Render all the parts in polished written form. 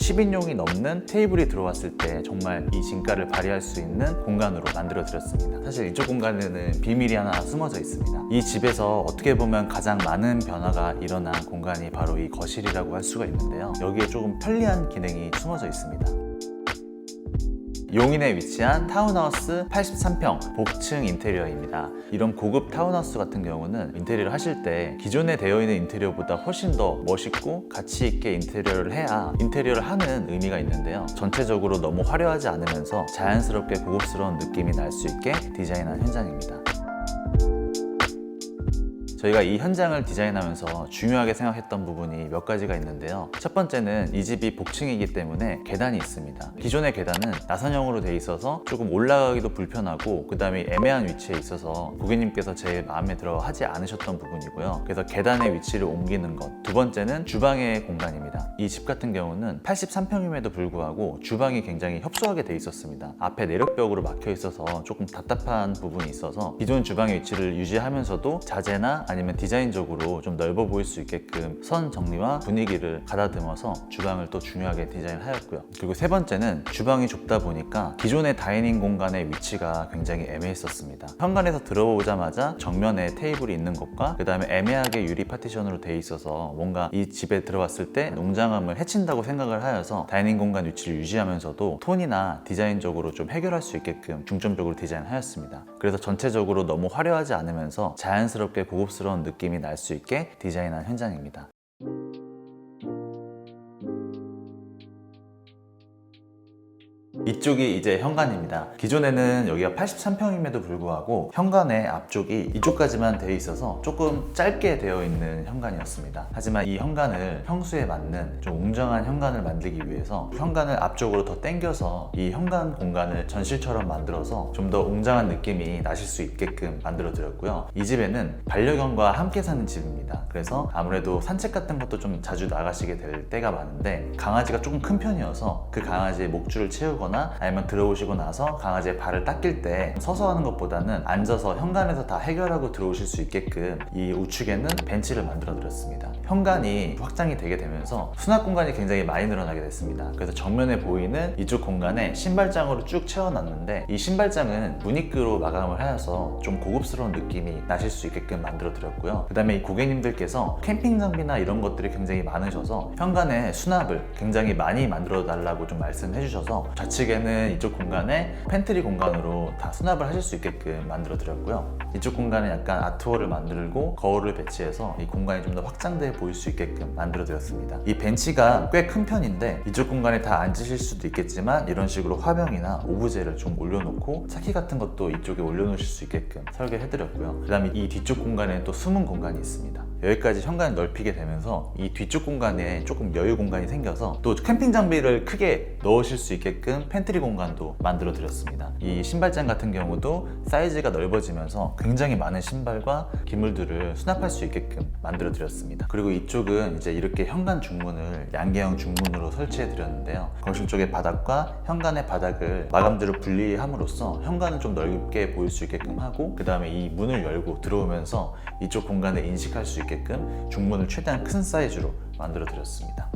10인용이 넘는 테이블이 들어왔을 때 정말 이 진가를 발휘할 수 있는 공간으로 만들어 드렸습니다. 사실 이쪽 공간에는 비밀이 하나 숨어져 있습니다. 이 집에서 어떻게 보면 가장 많은 변화가 일어난 공간이 바로 이 거실이라고 할 수가 있는데요. 여기에 조금 편리한 기능이 숨어져 있습니다. 용인에 위치한 타운하우스 83평 복층 인테리어입니다. 이런 고급 타운하우스 같은 경우는 인테리어를 하실 때 기존에 되어 있는 인테리어보다 훨씬 더 멋있고 가치 있게 인테리어를 해야 인테리어를 하는 의미가 있는데요. 전체적으로 너무 화려하지 않으면서 자연스럽게 고급스러운 느낌이 날 수 있게 디자인한 현장입니다. 저희가 이 현장을 디자인하면서 중요하게 생각했던 부분이 몇 가지가 있는데요. 첫 번째는 이 집이 복층이기 때문에 계단이 있습니다. 기존의 계단은 나선형으로 돼 있어서 조금 올라가기도 불편하고 그 다음에 애매한 위치에 있어서 고객님께서 제일 마음에 들어 하지 않으셨던 부분이고요. 그래서 계단의 위치를 옮기는 것. 두 번째는 주방의 공간입니다. 이 집 같은 경우는 83평임에도 불구하고 주방이 굉장히 협소하게 돼 있었습니다. 앞에 내력벽으로 막혀 있어서 조금 답답한 부분이 있어서 기존 주방의 위치를 유지하면서도 자재나 아니면 디자인적으로 좀 넓어 보일 수 있게끔 선 정리와 분위기를 가다듬어서 주방을 또 중요하게 디자인하였고요. 그리고 세 번째는 주방이 좁다 보니까 기존의 다이닝 공간의 위치가 굉장히 애매했었습니다. 현관에서 들어오자마자 정면에 테이블이 있는 것과 그 다음에 애매하게 유리 파티션으로 돼 있어서 뭔가 이 집에 들어왔을 때 웅장함을 해친다고 생각을 하여서 다이닝 공간 위치를 유지하면서도 톤이나 디자인적으로 좀 해결할 수 있게끔 중점적으로 디자인하였습니다. 그래서 전체적으로 너무 화려하지 않으면서 자연스럽게 고급스러운 느낌이 날 수 있게 디자인한 현장입니다. 이쪽이 이제 현관입니다. 기존에는 여기가 83평임에도 불구하고 현관의 앞쪽이 이쪽까지만 되어 있어서 조금 짧게 되어 있는 현관이었습니다. 하지만 이 현관을 평수에 맞는 좀 웅장한 현관을 만들기 위해서 현관을 앞쪽으로 더 당겨서 이 현관 공간을 전실처럼 만들어서 좀 더 웅장한 느낌이 나실 수 있게끔 만들어 드렸고요. 이 집에는 반려견과 함께 사는 집입니다. 그래서 아무래도 산책 같은 것도 좀 자주 나가시게 될 때가 많은데 강아지가 조금 큰 편이어서 그 강아지의 목줄을 채우거나 아니면 들어오시고 나서 강아지의 발을 닦일 때 서서 하는 것보다는 앉아서 현관에서 다 해결하고 들어오실 수 있게끔 이 우측에는 벤치를 만들어 드렸습니다. 현관이 확장이 되게 되면서 수납 공간이 굉장히 많이 늘어나게 됐습니다. 그래서 정면에 보이는 이쪽 공간에 신발장으로 쭉 채워놨는데 이 신발장은 무늬크로 마감을 하여서 좀 고급스러운 느낌이 나실 수 있게끔 만들어 드렸고요. 그 다음에 이 고객님들께서 캠핑 장비나 이런 것들이 굉장히 많으셔서 현관에 수납을 굉장히 많이 만들어 달라고 좀 말씀해 주셔서 좌측에는 이쪽 공간에 팬트리 공간으로 다 수납을 하실 수 있게끔 만들어 드렸고요. 이쪽 공간에 약간 아트월을 만들고 거울을 배치해서 이 공간이 좀 더 확장돼 보일 수 있게끔 만들어 드렸습니다. 이 벤치가 꽤 큰 편인데 이쪽 공간에 다 앉으실 수도 있겠지만 이런 식으로 화병이나 오브제를 좀 올려놓고 차키 같은 것도 이쪽에 올려놓으실 수 있게끔 설계해 드렸고요. 그 다음에 이 뒤쪽 공간에 또 숨은 공간이 있습니다. 여기까지 현관을 넓히게 되면서 이 뒤쪽 공간에 조금 여유 공간이 생겨서 또 캠핑 장비를 크게 넣으실 수 있게끔 팬트리 공간도 만들어 드렸습니다. 이 신발장 같은 경우도 사이즈가 넓어지면서 굉장히 많은 신발과 기물들을 수납할 수 있게끔 만들어 드렸습니다. 그리고 이쪽은 이제 이렇게 현관 중문을 양계형 중문으로 설치해 드렸는데요. 거실 쪽의 바닥과 현관의 바닥을 마감재로 분리함으로써 현관을 좀 넓게 보일 수 있게끔 하고 그 다음에 이 문을 열고 들어오면서 이쪽 공간을 인식할 수 있게끔 중문을 최대한 큰 사이즈로 만들어 드렸습니다.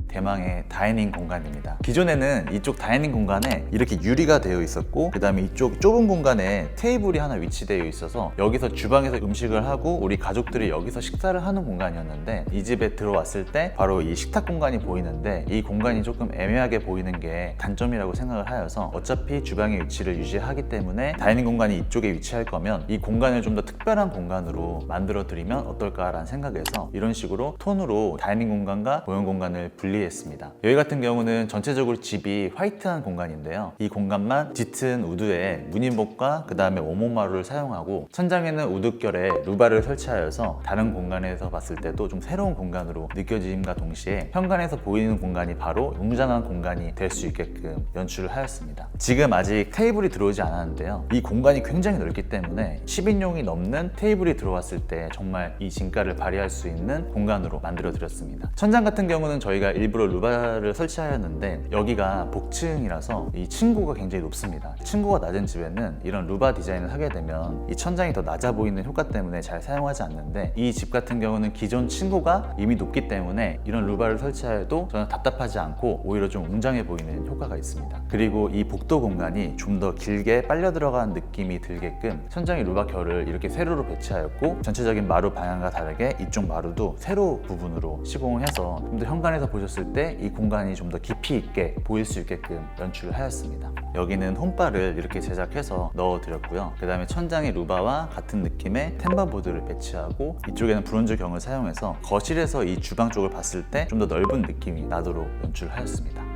대망의 다이닝 공간입니다. 기존에는 이쪽 다이닝 공간에 이렇게 유리가 되어 있었고 그 다음에 이쪽 좁은 공간에 테이블이 하나 위치되어 있어서 여기서 주방에서 음식을 하고 우리 가족들이 여기서 식사를 하는 공간이었는데 이 집에 들어왔을 때 바로 이 식탁 공간이 보이는데 이 공간이 조금 애매하게 보이는 게 단점이라고 생각을 하여서 어차피 주방의 위치를 유지하기 때문에 다이닝 공간이 이쪽에 위치할 거면 이 공간을 좀 더 특별한 공간으로 만들어 드리면 어떨까라는 생각에서 이런 식으로 톤으로 다이닝 공간과 보형 공간을 분리해서 준비했습니다. 여기 같은 경우는 전체적으로 집이 화이트한 공간인데요. 이 공간만 짙은 우드에 무늬목과 그 다음에 원목마루를 사용하고 천장에는 우드결에 루바를 설치하여서 다른 공간에서 봤을 때도 좀 새로운 공간으로 느껴짐과 동시에 현관에서 보이는 공간이 바로 웅장한 공간이 될 수 있게끔 연출을 하였습니다. 지금 아직 테이블이 들어오지 않았는데요. 이 공간이 굉장히 넓기 때문에 10인용이 넘는 테이블이 들어왔을 때 정말 이 진가를 발휘할 수 있는 공간으로 만들어 드렸습니다. 천장 같은 경우는 저희가 일부러 루바를 설치하였는데 여기가 복층이라서 이 층고가 굉장히 높습니다. 층고가 낮은 집에는 이런 루바 디자인을 하게 되면 이 천장이 더 낮아 보이는 효과 때문에 잘 사용하지 않는데 이 집 같은 경우는 기존 층고가 이미 높기 때문에 이런 루바를 설치하여도 저는 답답하지 않고 오히려 좀 웅장해 보이는 효과가 있습니다. 그리고 이 복도 공간이 좀 더 길게 빨려 들어간 느낌이 들게끔 천장에 루바 결을 이렇게 세로로 배치하였고 전체적인 마루 방향과 다르게 이쪽 마루도 세로 부분으로 시공을 해서 좀 더 현관에서 보셨을 때 이 공간이 좀 더 깊이 있게 보일 수 있게끔 연출을 하였습니다. 여기는 홈바를 이렇게 제작해서 넣어드렸고요. 그 다음에 천장에 루바와 같은 느낌의 템바보드를 배치하고 이쪽에는 브론즈 경을 사용해서 거실에서 이 주방 쪽을 봤을 때 좀 더 넓은 느낌이 나도록 연출하였습니다.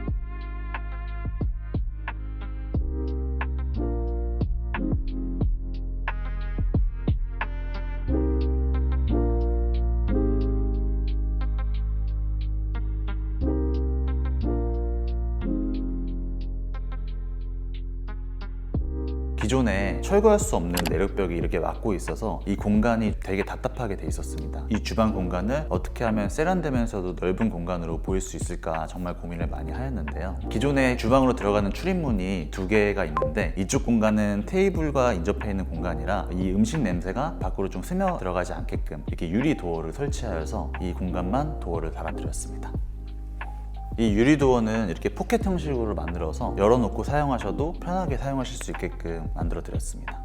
기존에 철거할 수 없는 내력벽이 이렇게 막고 있어서 이 공간이 되게 답답하게 돼 있었습니다. 이 주방 공간을 어떻게 하면 세련되면서도 넓은 공간으로 보일 수 있을까 정말 고민을 많이 하였는데요. 기존에 주방으로 들어가는 출입문이 2개가 있는데 이쪽 공간은 테이블과 인접해 있는 공간이라 이 음식 냄새가 밖으로 좀 스며 들어가지 않게끔 이렇게 유리 도어를 설치하여서 이 공간만 도어를 달아드렸습니다. 이 유리 도어는 이렇게 포켓 형식으로 만들어서 열어놓고 사용하셔도 편하게 사용하실 수 있게끔 만들어 드렸습니다.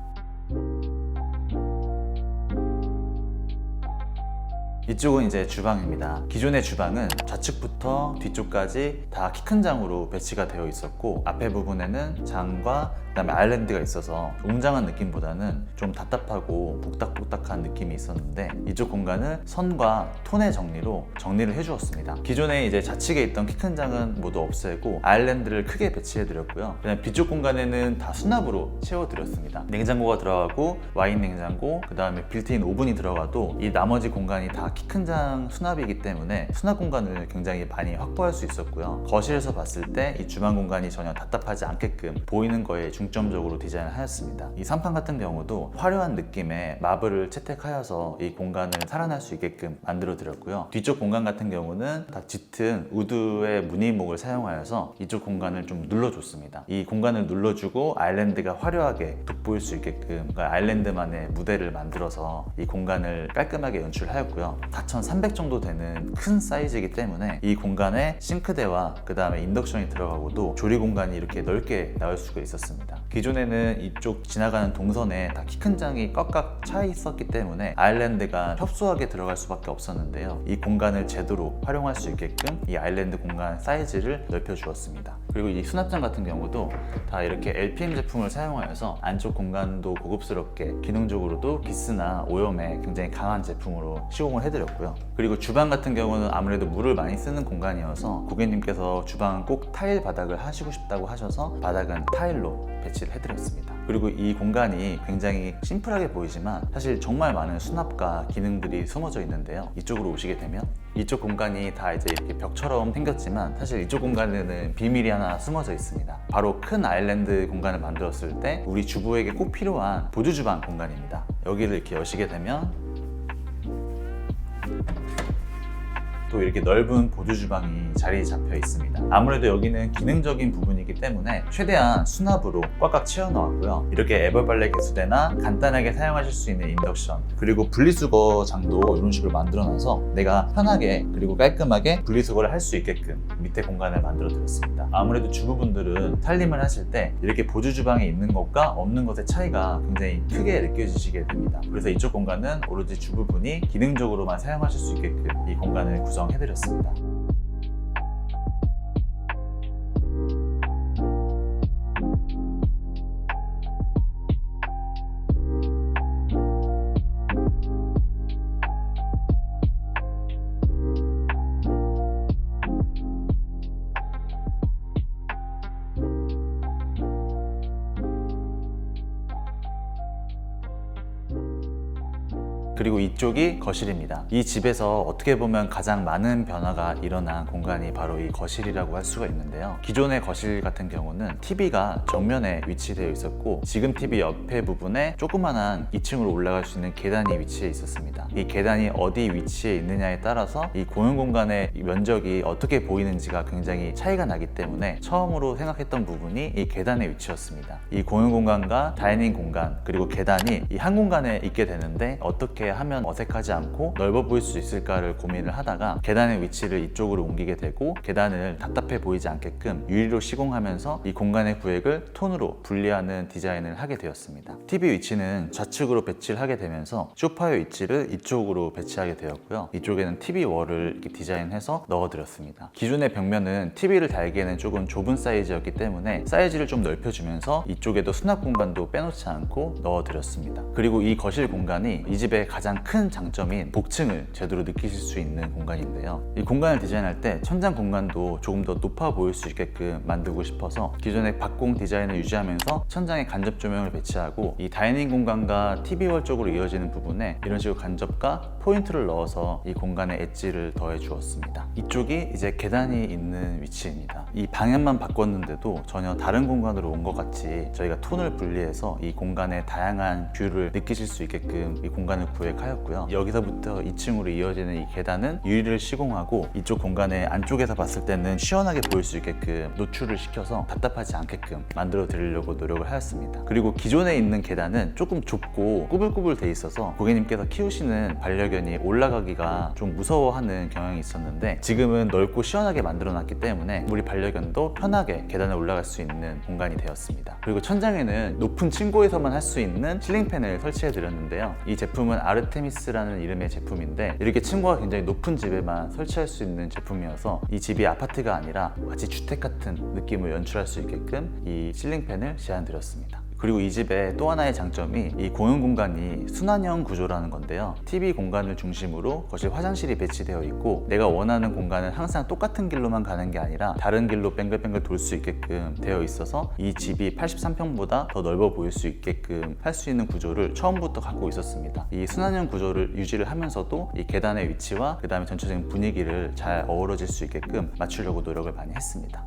이쪽은 이제 주방입니다. 기존의 주방은 좌측부터 뒤쪽까지 다 키 큰 장으로 배치가 되어 있었고 앞에 부분에는 장과 그다음에 아일랜드가 있어서 웅장한 느낌보다는 좀 답답하고 복닥복닥한 느낌이 있었는데 이쪽 공간을 선과 톤의 정리를 해주었습니다. 기존에 이제 좌측에 있던 키 큰 장은 모두 없애고 아일랜드를 크게 배치해 드렸고요. 그다음 뒤쪽 공간에는 다 수납으로 채워 드렸습니다. 냉장고가 들어가고 와인 냉장고, 그다음에 빌트인 오븐이 들어가도 이 나머지 공간이 다 키 큰 장 수납이기 때문에 수납 공간을 굉장히 많이 확보할 수 있었고요. 거실에서 봤을 때 이 주방 공간이 전혀 답답하지 않게끔 보이는 거에 중점적으로 디자인을 하였습니다. 이 상판 같은 경우도 화려한 느낌의 마블을 채택하여서 이 공간을 살아날 수 있게끔 만들어 드렸고요. 뒤쪽 공간 같은 경우는 다 짙은 우드의 무늬목을 사용하여서 이쪽 공간을 좀 눌러줬습니다. 이 공간을 눌러주고 아일랜드가 화려하게 돋보일 수 있게끔 아일랜드만의 무대를 만들어서 이 공간을 깔끔하게 연출하였고요. 4,300 정도 되는 큰 사이즈이기 때문에 이 공간에 싱크대와 그 다음에 인덕션이 들어가고도 조리 공간이 이렇게 넓게 나올 수가 있었습니다. 기존에는 이쪽 지나가는 동선에 다 키 큰 장이 꽉꽉 차 있었기 때문에 아일랜드가 협소하게 들어갈 수밖에 없었는데요. 이 공간을 제대로 활용할 수 있게끔 이 아일랜드 공간 사이즈를 넓혀 주었습니다. 그리고 이 수납장 같은 경우도 다 이렇게 LPM 제품을 사용하여서 안쪽 공간도 고급스럽게 기능적으로도 기스나 오염에 굉장히 강한 제품으로 시공을 해드렸고요. 그리고 주방 같은 경우는 아무래도 물을 많이 쓰는 공간이어서 고객님께서 주방은 꼭 타일 바닥을 하시고 싶다고 하셔서 바닥은 타일로 배치를 해드렸습니다. 그리고 이 공간이 굉장히 심플하게 보이지만 사실 정말 많은 수납과 기능들이 숨어져 있는데요. 이쪽으로 오시게 되면 이쪽 공간이 다 이제 이렇게 벽처럼 생겼지만 사실 이쪽 공간에는 비밀이 하나 숨어져 있습니다. 바로 큰 아일랜드 공간을 만들었을 때 우리 주부에게 꼭 필요한 보조 주방 공간입니다. 여기를 이렇게 여시게 되면 또 이렇게 넓은 보조 주방이 자리 잡혀 있습니다. 아무래도 여기는 기능적인 부분이기 때문에 최대한 수납으로 꽉꽉 채워 넣었고요. 이렇게 에버발레 개수대나 간단하게 사용하실 수 있는 인덕션, 그리고 분리수거장도 이런 식으로 만들어놔서 내가 편하게 그리고 깔끔하게 분리수거를 할 수 있게끔 밑에 공간을 만들어 드렸습니다. 아무래도 주부분들은 살림을 하실 때 이렇게 보조 주방에 있는 것과 없는 것의 차이가 굉장히 크게 느껴지시게 됩니다. 그래서 이쪽 공간은 오로지 주부분이 기능적으로만 사용하실 수 있게끔 이 공간을 구성해드렸습니다. 그리고 이쪽이 거실입니다. 이 집에서 어떻게 보면 가장 많은 변화가 일어난 공간이 바로 이 거실이라고 할 수가 있는데요. 기존의 거실 같은 경우는 TV가 정면에 위치되어 있었고, 지금 TV 옆에 부분에 조그만한 2층으로 올라갈 수 있는 계단이 위치해 있었습니다. 이 계단이 어디 위치해 있느냐에 따라서 이 공용 공간의 면적이 어떻게 보이는지가 굉장히 차이가 나기 때문에 처음으로 생각했던 부분이 이 계단의 위치였습니다. 이 공용 공간과 다이닝 공간 그리고 계단이 이 한 공간에 있게 되는데 어떻게 하면 어색하지 않고 넓어 보일 수 있을까를 고민을 하다가 계단의 위치를 이쪽으로 옮기게 되고, 계단을 답답해 보이지 않게끔 유리로 시공하면서 이 공간의 구획을 톤으로 분리하는 디자인을 하게 되었습니다. TV 위치는 좌측으로 배치를 하게 되면서 소파의 위치를 이쪽으로 배치하게 되었고요. 이쪽에는 TV 월을 이렇게 디자인해서 넣어드렸습니다. 기존의 벽면은 TV를 달기에는 조금 좁은 사이즈였기 때문에 사이즈를 좀 넓혀주면서 이쪽에도 수납 공간도 빼놓지 않고 넣어드렸습니다. 그리고 이 거실 공간이 이 집의 가장 큰 장점인 복층을 제대로 느끼실 수 있는 공간인데요. 이 공간을 디자인할 때 천장 공간도 조금 더 높아 보일 수 있게끔 만들고 싶어서 기존의 박공 디자인을 유지하면서 천장에 간접 조명을 배치하고, 이 다이닝 공간과 TV월 쪽으로 이어지는 부분에 이런 식으로 간접과 포인트를 넣어서 이 공간에 엣지를 더해 주었습니다. 이쪽이 이제 계단이 있는 위치입니다. 이 방향만 바꿨는데도 전혀 다른 공간으로 온 것 같이 저희가 톤을 분리해서 이 공간의 다양한 뷰를 느끼실 수 있게끔 이 공간을 구획하였고요. 여기서부터 2층으로 이어지는 이 계단은 유리를 시공하고 이쪽 공간의 안쪽에서 봤을 때는 시원하게 보일 수 있게끔 노출을 시켜서 답답하지 않게끔 만들어 드리려고 노력을 하였습니다. 그리고 기존에 있는 계단은 조금 좁고 꾸불꾸불 돼 있어서 고객님께서 키우시는 반려견이 올라가기가 좀 무서워하는 경향이 있었는데, 지금은 넓고 시원하게 만들어 놨기 때문에 우리 반려견도 편하게 계단을 올라갈 수 있는 공간이 되었습니다. 그리고 천장에는 높은 층고에서만 할 수 있는 실링팬을 설치해 드렸는데요. 이 제품은 아르테미스라는 이름의 제품인데, 이렇게 층고가 굉장히 높은 집에만 설치할 수 있는 제품이어서 이 집이 아파트가 아니라 마치 주택 같은 느낌을 연출할 수 있게끔 이 실링팬을 제안드렸습니다. 그리고 이 집의 또 하나의 장점이 이 공용 공간이 순환형 구조라는 건데요. TV 공간을 중심으로 거실 화장실이 배치되어 있고, 내가 원하는 공간은 항상 똑같은 길로만 가는 게 아니라 다른 길로 뱅글뱅글 돌 수 있게끔 되어 있어서 이 집이 83평보다 더 넓어 보일 수 있게끔 할 수 있는 구조를 처음부터 갖고 있었습니다. 이 순환형 구조를 유지를 하면서도 이 계단의 위치와 그 다음에 전체적인 분위기를 잘 어우러질 수 있게끔 맞추려고 노력을 많이 했습니다.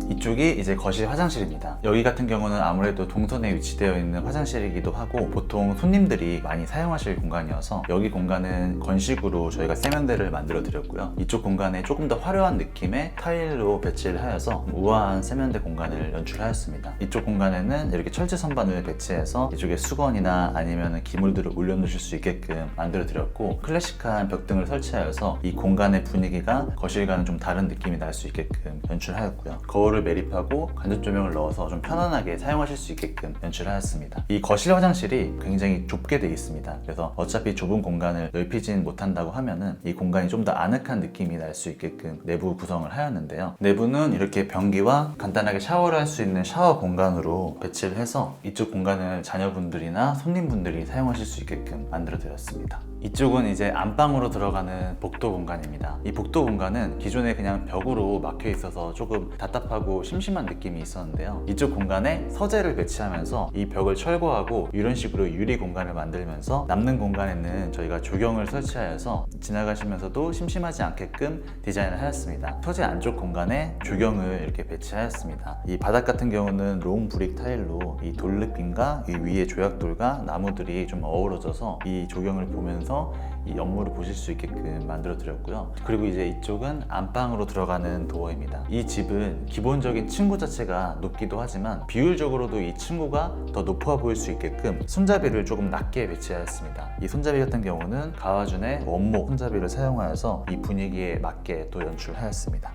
이쪽이 이제 거실 화장실입니다. 여기 같은 경우는 아무래도 동선에 위치되어 있는 화장실이기도 하고 보통 손님들이 많이 사용하실 공간이어서 여기 공간은 건식으로 저희가 세면대를 만들어 드렸고요. 이쪽 공간에 조금 더 화려한 느낌의 타일로 배치를 하여서 우아한 세면대 공간을 연출하였습니다. 이쪽 공간에는 이렇게 철제 선반을 배치해서 이쪽에 수건이나 아니면 기물들을 올려놓으실 수 있게끔 만들어 드렸고, 클래식한 벽등을 설치하여서 이 공간의 분위기가 거실과는 좀 다른 느낌이 날 수 있게끔 연출하였고요. 거울을 매립하고 간접 조명을 넣어서 좀 편안하게 사용하실 수 있게끔 연출하였습니다. 이 거실 화장실이 굉장히 좁게 되어 있습니다. 그래서 어차피 좁은 공간을 넓히진 못한다고 하면은 이 공간이 좀 더 아늑한 느낌이 날 수 있게끔 내부 구성을 하였는데요. 내부는 이렇게 변기와 간단하게 샤워를 할 수 있는 샤워 공간으로 배치를 해서 이쪽 공간을 자녀분들이나 손님분들이 사용하실 수 있게끔 만들어 드렸습니다. 이쪽은 이제 안방으로 들어가는 복도 공간입니다. 이 복도 공간은 기존에 그냥 벽으로 막혀 있어서 조금 답답하고 심심한 느낌이 있었는데요. 이쪽 공간에 서재를 배치하면서 이 벽을 철거하고 이런 식으로 유리 공간을 만들면서 남는 공간에는 저희가 조경을 설치하여서 지나가시면서도 심심하지 않게끔 디자인을 하였습니다. 서재 안쪽 공간에 조경을 이렇게 배치하였습니다. 이 바닥 같은 경우는 롱 브릭 타일로 이 돌르핀과 이 위에 조약돌과 나무들이 좀 어우러져서 이 조경을 보면서 이 연물을 보실 수 있게끔 만들어 드렸고요. 그리고 이제 이쪽은 안방으로 들어가는 도어입니다. 이 집은 기본적인 층고 자체가 높기도 하지만 비율적으로도 이 층고가 더 높아 보일 수 있게끔 손잡이를 조금 낮게 배치하였습니다. 이 손잡이 같은 경우는 가와준의 원목 손잡이를 사용하여서 이 분위기에 맞게 또 연출하였습니다.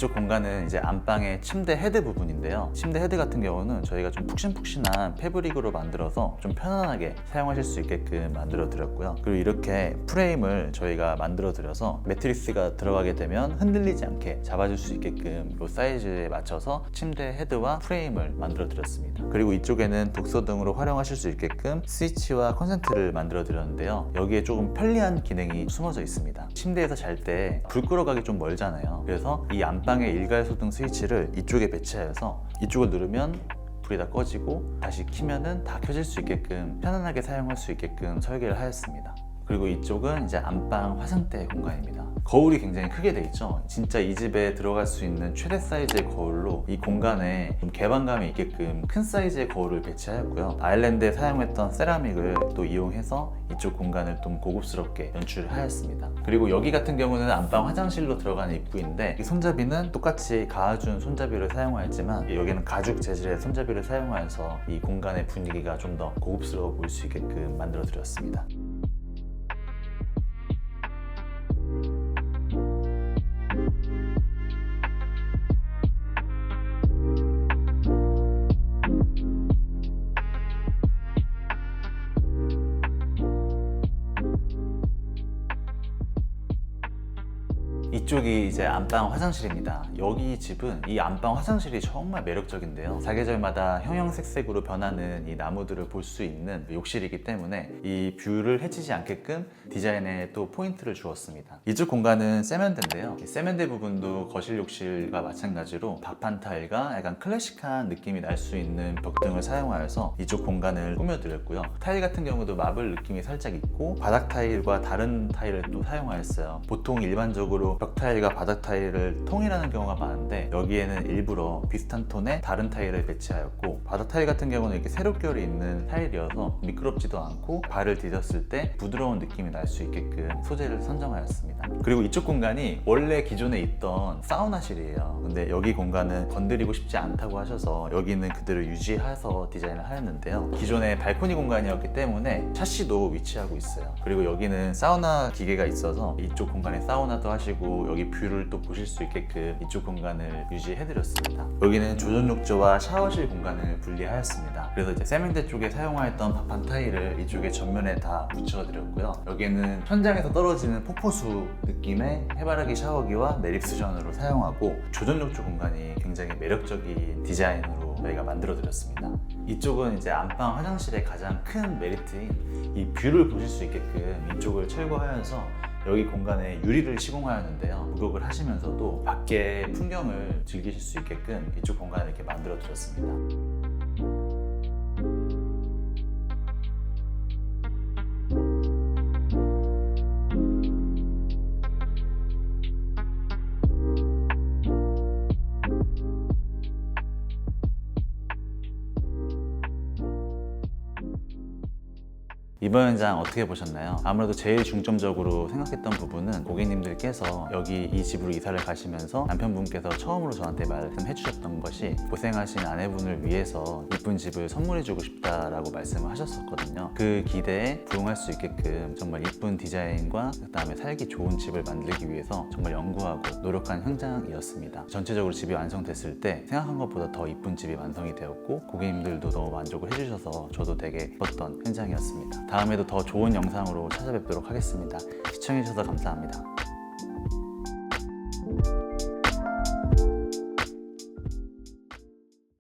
이쪽 공간은 이제 안방의 침대 헤드 부분인데요. 침대 헤드 같은 경우는 저희가 좀 푹신푹신한 패브릭으로 만들어서 좀 편안하게 사용하실 수 있게끔 만들어 드렸고요. 그리고 이렇게 프레임을 저희가 만들어 드려서 매트리스가 들어가게 되면 흔들리지 않게 잡아줄 수 있게끔 이 사이즈에 맞춰서 침대 헤드와 프레임을 만들어 드렸습니다. 그리고 이쪽에는 독서 등으로 활용하실 수 있게끔 스위치와 콘센트를 만들어 드렸는데요. 여기에 조금 편리한 기능이 숨어져 있습니다. 침대에서 잘 때 불 끌어가기 좀 멀잖아요. 그래서 이 안방의 일괄소등 스위치를 이쪽에 배치하여서 이쪽을 누르면 불이 다 꺼지고 다시 켜면은 다 켜질 수 있게끔 편안하게 사용할 수 있게끔 설계를 하였습니다. 그리고 이쪽은 이제 안방 화장대 공간입니다. 거울이 굉장히 크게 돼 있죠. 진짜 이 집에 들어갈 수 있는 최대 사이즈의 거울로 이 공간에 좀 개방감이 있게끔 큰 사이즈의 거울을 배치하였고요. 아일랜드에 사용했던 세라믹을 또 이용해서 이쪽 공간을 좀 고급스럽게 연출하였습니다. 그리고 여기 같은 경우는 안방 화장실로 들어가는 입구인데 이 손잡이는 똑같이 가아준 손잡이를 사용하였지만 여기는 가죽 재질의 손잡이를 사용하여서 이 공간의 분위기가 좀 더 고급스러워 보일 수 있게끔 만들어 드렸습니다. 이쪽이 이제 안방 화장실입니다. 여기 집은 이 안방 화장실이 정말 매력적인데요. 사계절마다 형형색색으로 변하는 이 나무들을 볼 수 있는 욕실이기 때문에 이 뷰를 해치지 않게끔 디자인에 또 포인트를 주었습니다. 이쪽 공간은 세면대인데요. 이 세면대 부분도 거실 욕실과 마찬가지로 박판 타일과 약간 클래식한 느낌이 날 수 있는 벽등을 사용하여서 이쪽 공간을 꾸며드렸고요. 타일 같은 경우도 마블 느낌이 살짝 있고 바닥 타일과 다른 타일을 또 사용하였어요. 보통 일반적으로 벽 타일과 바닥 타일을 통일하는 경우가 많은데 여기에는 일부러 비슷한 톤의 다른 타일을 배치하였고 바닥 타일 같은 경우는 이렇게 세로결이 있는 타일이어서 미끄럽지도 않고 발을 디뎠을 때 부드러운 느낌이 날 수 있게끔 소재를 선정하였습니다. 그리고 이쪽 공간이 원래 기존에 있던 사우나실이에요. 근데 여기 공간은 건드리고 싶지 않다고 하셔서 여기는 그대로 유지해서 디자인을 하였는데요. 기존에 발코니 공간이었기 때문에 샤시도 위치하고 있어요. 그리고 여기는 사우나 기계가 있어서 이쪽 공간에 사우나도 하시고 여기 뷰를 또 보실 수 있게끔 이쪽 공간을 유지해드렸습니다. 여기는 조전 욕조와 샤워실 공간을 분리하였습니다. 그래서 이제 세면대 쪽에 사용하였던 박판 타일을 이쪽에 전면에 다 붙여드렸고요. 여기는 천장에서 떨어지는 폭포수 느낌의 해바라기 샤워기와 내립수전으로 사용하고 조전 욕조 공간이 굉장히 매력적인 디자인으로 저희가 만들어드렸습니다. 이쪽은 이제 안방 화장실의 가장 큰 메리트인 이 뷰를 보실 수 있게끔 이쪽을 철거하여서 여기 공간에 유리를 시공하였는데요. 목욕을 하시면서도 밖의 풍경을 즐기실 수 있게끔 이쪽 공간을 이렇게 만들어 드렸습니다. 이번 현장 어떻게 보셨나요? 아무래도 제일 중점적으로 생각했던 부분은 고객님들께서 여기 이 집으로 이사를 가시면서 남편분께서 처음으로 저한테 말씀해 주셨던 것이 고생하신 아내분을 위해서 이쁜 집을 선물해주고 싶다라고 말씀을 하셨었거든요. 그 기대에 부응할 수 있게끔 정말 이쁜 디자인과 그 다음에 살기 좋은 집을 만들기 위해서 정말 연구하고 노력한 현장이었습니다. 전체적으로 집이 완성됐을 때 생각한 것보다 더 이쁜 집이 완성이 되었고 고객님들도 너무 만족을 해주셔서 저도 되게 기뻤던 현장이었습니다. 다음에도 더 좋은 영상으로 찾아뵙도록 하겠습니다. 시청해주셔서 감사합니다.